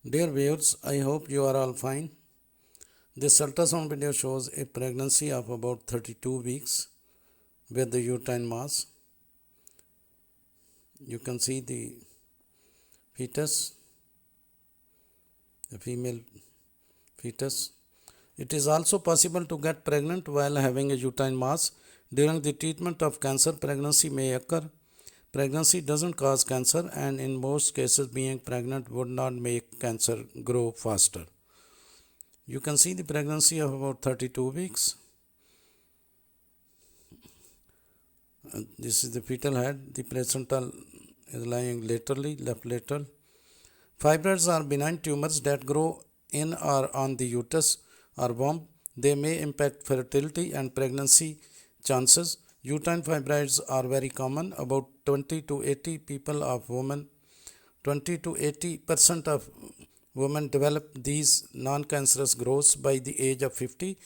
Dear viewers, I hope you are all fine. This ultrasound video shows a pregnancy of about 32 weeks with the uterine mass. You can see the fetus, the female fetus. It is also possible to get pregnant while having a uterine mass. During the treatment of cancer, pregnancy may occur. Pregnancy doesn't cause cancer, and in most cases, being pregnant would not make cancer grow faster. You can see the pregnancy of about 32 weeks. This is the fetal head. The placental is lying laterally, left lateral. Fibroids are benign tumors that grow in or on the uterus or womb. They may impact fertility and pregnancy chances. Uterine fibroids are very common. About 20 to 80 people of women, 20 to 80% of women develop these non-cancerous growths by the age of 50,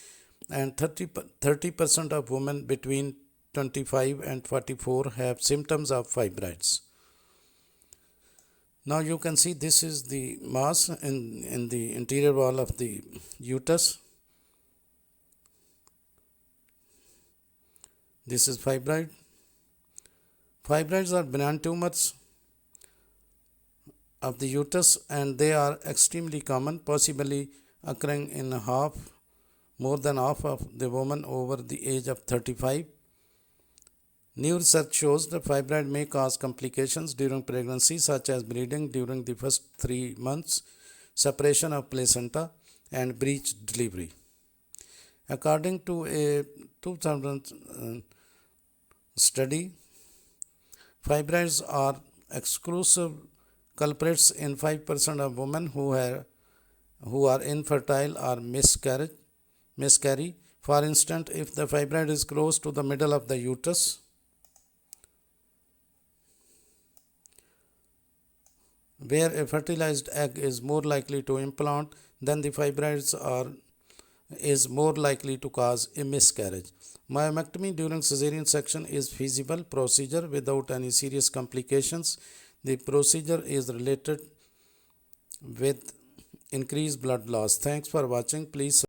and 30% of women between 25 and 44 have symptoms of fibroids. Now you can see this is the mass in the interior wall of the uterus. This is fibroid. Fibroids are benign tumors of the uterus, and they are extremely common, possibly occurring in more than half of the women over the age of 35. New research shows that fibroid may cause complications during pregnancy, such as bleeding during the first 3 months, separation of placenta, and breech delivery. According to a 2000 study, fibroids are exclusive culprits in 5% of women who are infertile or miscarry. For instance, if the fibroid is close to the middle of the uterus, where a fertilized egg is more likely to implant, then the fibroids is more likely to cause a miscarriage. Myomectomy during cesarean section is feasible procedure without any serious complications. The procedure is related with increased blood loss. Thanks for watching. Please